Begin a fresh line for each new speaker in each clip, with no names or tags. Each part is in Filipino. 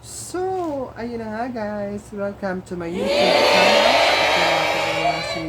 So, ayun na nga guys. Welcome to my YouTube channel. Ito nga si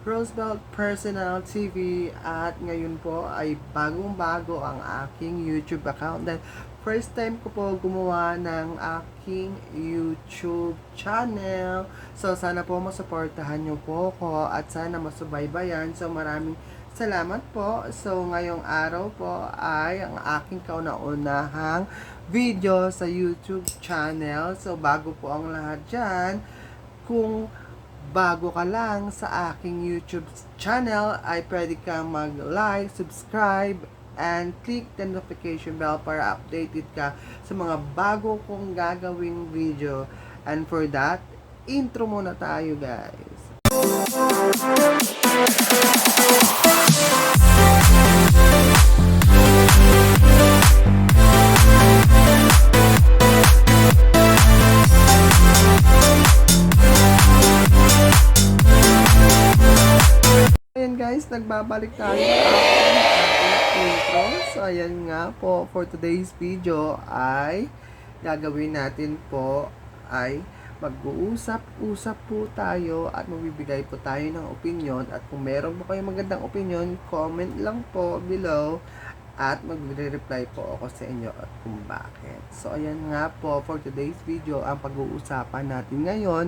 Roosevelt Personal TV at ngayon po ay bagong-bago ang aking YouTube account dahil first time ko po gumawa ng aking YouTube channel. So, sana po masuportahan nyo po ko at sana masubaybayan. So, maraming salamat po. So, ngayong araw po ay ang aking kauna-unahang video sa YouTube channel. So, bago po ang lahat dyan, kung bago ka lang sa aking YouTube channel, ay pwede kang mag-like, subscribe, and click the notification bell para updated ka sa mga bago kong gagawing video. And for that, intro muna tayo guys. Ayan guys, nagbabalik tayo ating intro. So ayan nga po, for today's video ay gagawin natin po ay mag-uusap-usap po tayo at magbibigay po tayo ng opinion. At kung meron po kayong magandang opinion, comment lang po below at magre-reply po ako sa inyo at kung bakit. So ayan nga po, for today's video, ang pag-uusapan natin ngayon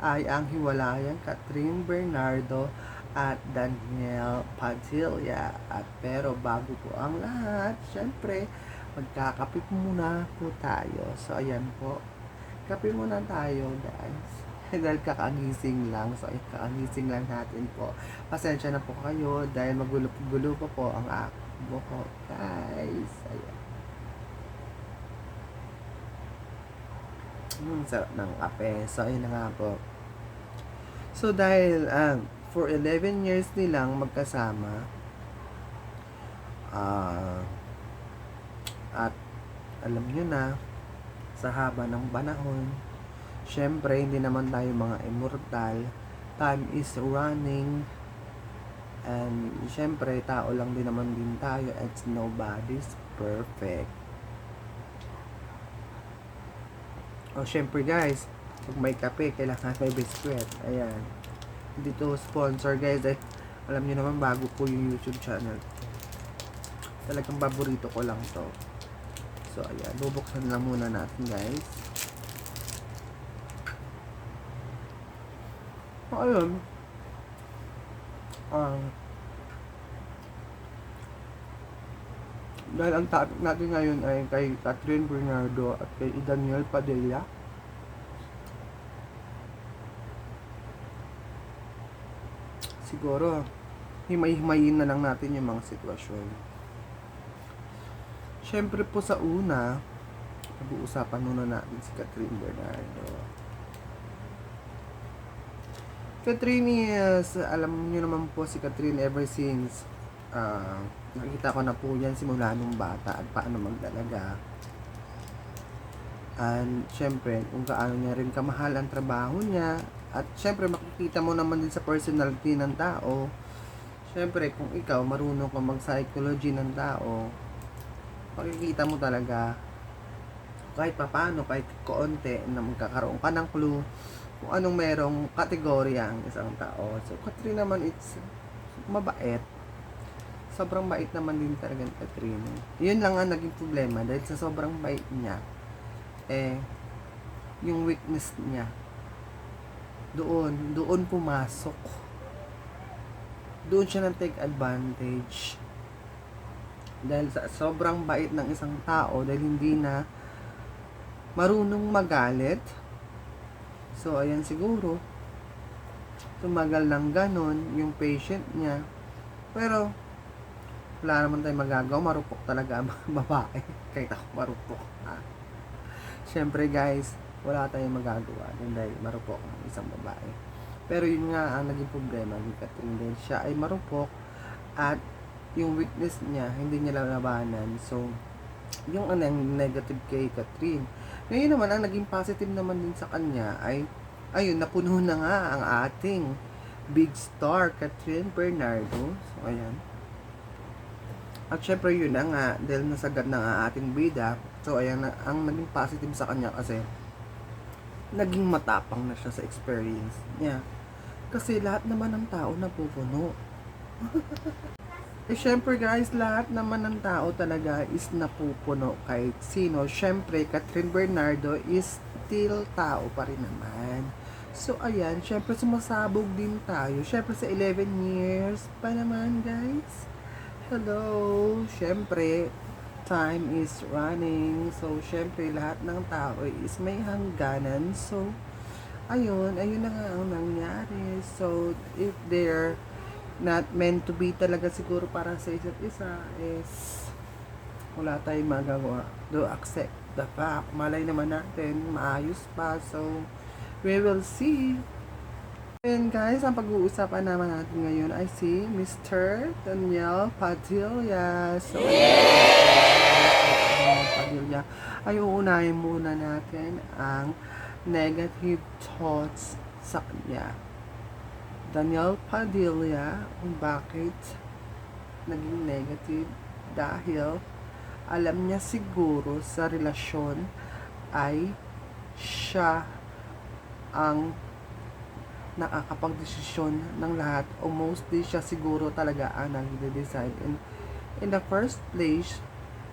ay ang hiwalayan Catherine Bernardo at Daniel Padilla. At pero bago po ang lahat, syempre, magkakape muna po tayo. So, ayan po. Kape muna tayo, guys. Dahil kakagising lang. So, kakagising lang natin po. Pasensya na po kayo dahil magulo-gulo pa po ang aking buhok, guys. Ayan. Sarap ng kape. So, ayun na nga po. So, dahil, for 11 years nilang magkasama, at alam nyo na, sa haba ng panahon, syempre, hindi naman tayo mga immortal. Time is running, and syempre, tao lang din naman din tayo, it's nobody's perfect. Syempre guys, pag may kape, kailangan may biskwit. Ayan. Hindi to sponsor guys, alam niyo naman bago po yung YouTube channel. Talagang paborito ko lang to. So ayan, bubuksan lang muna natin guys. Ayun. Dahil ang topic natin ngayon ay kay Catherine Bernardo at kay Daniel Padilla. Siguro, himay-himayin na lang natin yung mga sitwasyon. Syempre po sa una, pag-uusapan muna natin si Catherine Bernardo. Catherine is, alam niyo naman po si Catherine ever since, nakita ko na po yan simula nung bata at paano magdalaga. And syempre, kung kaano niya rin kamahal ang trabaho niya. At syempre, makikita mo naman din sa personality ng tao. Syempre, kung ikaw marunong ka mag-psychology ng tao, makikita mo talaga kahit papaano, kahit konti na magkakaroon ka ng clue kung anong merong kategorya ang isang tao. So, Catherine naman, it's mabait. Sobrang bait naman din talaga ni Catherine. Yun lang ang naging problema dahil sa sobrang bait niya, yung weakness niya, doon pumasok. Doon siya take advantage. Dahil sa sobrang bait ng isang tao, dahil hindi na marunong magalit. So, ayan siguro, tumagal ng ganon, yung patient niya. Pero, wala naman tayong magagawa. Marupok talaga ang babae. Kahit ako marupok. Siyempre guys, wala tayong magagawa dahil marupok ang isang babae. Pero yun nga ang naging problema ni Catherine, dahil siya ay marupok at yung weakness niya hindi niya lalabanan. So yung anong negative kay Catherine. Ngayon naman ang naging positive naman din sa kanya ay ayun, napuno na nga ang ating big star Catherine Bernardo. So ayan, At syempre yun na nga, dahil nasagad na nga ating bida, so ayan na, ang naging positive sa kanya kasi naging matapang na siya sa experience niya. Kasi lahat naman ng tao napupuno. Syempre guys, lahat naman ng tao talaga is napupuno kahit sino. Syempre, Catherine Bernardo is still tao pa rin naman. So, ayan, syempre sumasabog din tayo. Syempre sa 11 years pa naman guys. Hello! Syempre, time is running. So, syempre, lahat ng tao is may hangganan. So, ayun na nga ang nangyari. So, if they're not meant to be talaga siguro para sa isa't isa is wala tayong magagawa. Do accept the fact. Malay naman natin, maayos pa. So, we will see. And guys, ang pag-uusapan naman natin ngayon ay si Mr. Daniel Padilla. So, Padilla. Ay uunahin muna natin ang negative thoughts sa kanya. Daniel Padilla, kung bakit naging negative dahil alam niya siguro sa relasyon ay siya ang nakakapag-desisyon ng lahat o mostly siya siguro talaga ang nagde-decide. And in the first place,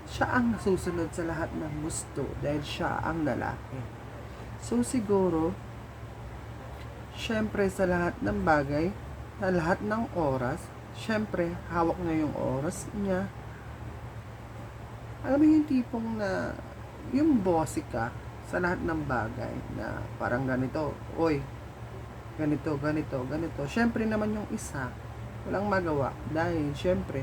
siya ang nasusunod sa lahat ng gusto dahil siya ang lalaki. So siguro syempre sa lahat ng bagay, sa lahat ng oras, syempre hawak niya yung oras niya. Alam mo yung tipong na yung bossy ka sa lahat ng bagay na parang ganito, oy, ganito. Syempre naman yung isa, walang magawa dahil syempre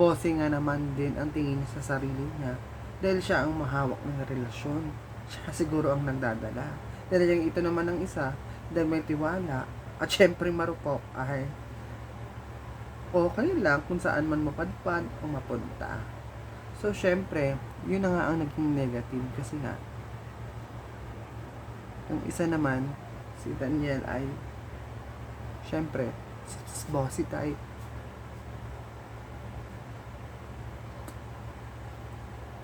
bossy nga naman din ang tingin sa sarili niya dahil siya ang mahawak ng relasyon. Siya siguro ang nagdadala. Dahil yung ito naman ang isa, dahil may tiwala at syempre marupok ay okay lang kung saan man mapadpad o mapunta. So syempre yun na nga ang naging negative kasi nga ang isa naman si Daniel ay syempre bossy type.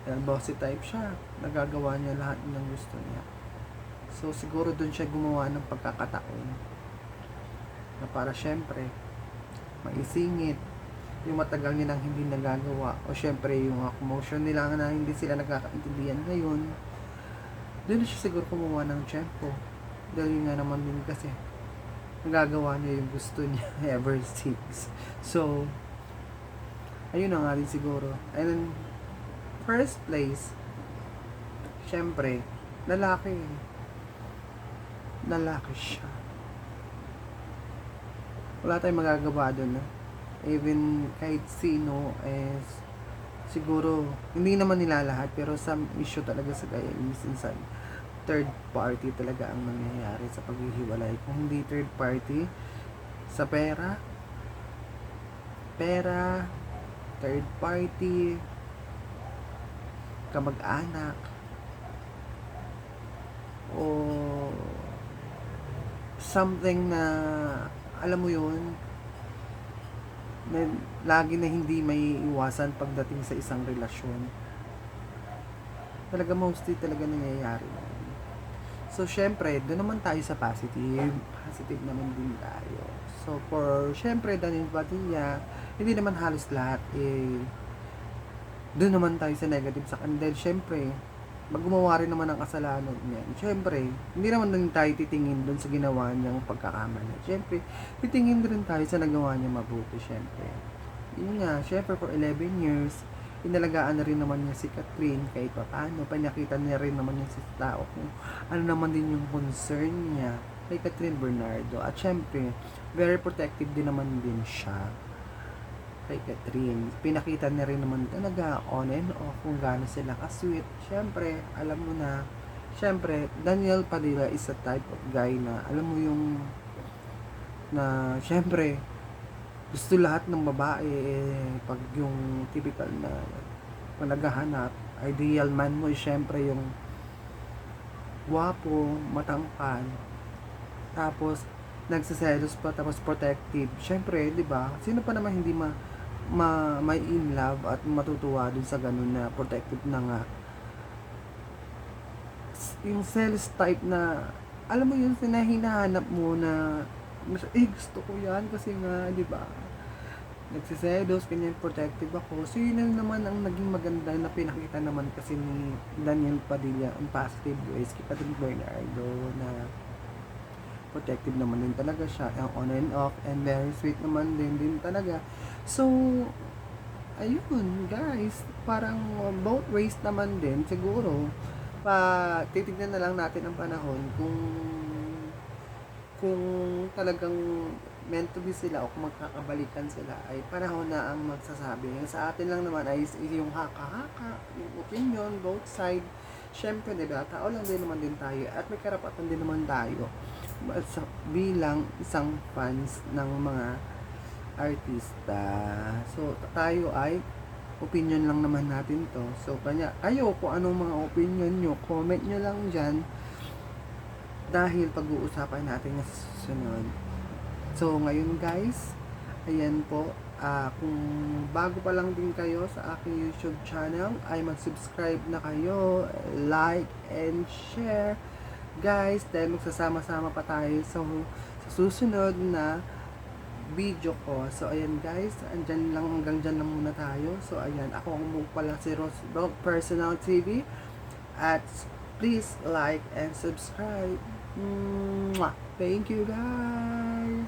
Dahil bossy type siya, nagagawa niya lahat ng gusto niya. So, siguro dun siya gumawa ng pagkakataon na para syempre maisingit yung matagal nilang hindi nagagawa o syempre yung commotion nila na hindi sila nagkakaintindihan ngayon. Dun siya siguro gumawa ng tempo dahil nga naman din kasi nagagawa niya yung gusto niya ever since. So, ayun na nga rin siguro. And then, first place, syempre, lalaki siya. Wala tayong magagawa doon. Even kahit sino is siguro hindi naman nila lahat pero some issue talaga sa gaya minsan third party talaga ang nangyayari sa paghihiwalay. Kung hindi third party sa pera, third party, kamag-anak, o something na alam mo yun na lagi na hindi may iwasan pagdating sa isang relasyon. Talaga mostly talaga nangyayari. So syempre doon naman tayo sa positive naman din tayo. So for syempre Daniel Padilla, hindi naman halos lahat doon naman tayo sa negative sa kanila. Dahil syempre gumawa rin naman ng kasalanan niyan. Siyempre, hindi naman din tayo titingin doon sa ginawa niyang pagkakamali. Siyempre, titingin rin tayo sa nagawa niya mabuti, siyempre. Yun nga, siyempre for 11 years, inalagaan na rin naman niya si Catherine kahit pa paano. Pinakita niya rin naman niya si tao kung ano naman din yung concern niya kay Catherine Bernardo. At siyempre, very protective din naman din siya kay Catherine. Pinakita niya rin naman talaga on and off kung gaano sila ka-sweet. Siyempre, alam mo na, siyempre, Daniel Padilla is a type of guy na, alam mo yung, na, siyempre, gusto lahat ng babae, pag yung typical na, kung naghahanap, ideal man mo, siyempre, yung, guwapo, matangkad, tapos, nagsiselos pa, tapos protective. Siyempre, di ba? Sino pa naman hindi may in love at matutuwa dun sa ganun na protective na nga. Yung sales type na, alam mo yun, hinahanap mo na, gusto ko yan kasi nga, di ba? Nagsiselos, ganyan, protective ako. So, yun na naman ang naging maganda na pinakita naman kasi ni Daniel Padilla ang positive ways kay Patrick Bernardo na protective naman din talaga siya, ang on and off, and very sweet naman din talaga. So, ayun, guys, parang both ways naman din, siguro, titignan na lang natin ang panahon kung talagang meant to be sila o kung magkakabalikan sila, ay panahon na ang magsasabi. Yung sa atin lang naman ay yung haka-haka, yung opinion, both side. Syempre, diba, tao lang din naman din tayo at may karapatan din naman tayo bilang isang fans ng mga artista. So, tayo ay opinion lang naman natin to. So, kayo kung anong mga opinion nyo, comment nyo lang dyan dahil pag-uusapan natin sa susunod. So, ngayon guys, ayan po, kung bago pa lang din kayo sa aking YouTube channel, ay mag-subscribe na kayo, like, and share. Guys, dahil magsasama-sama pa tayo sa susunod na video ko. So, ayan guys, hanggang dyan lang muna tayo. So, ayan, ako ang pala si Rose Personal TV. At please like and subscribe. Mwah! Thank you guys!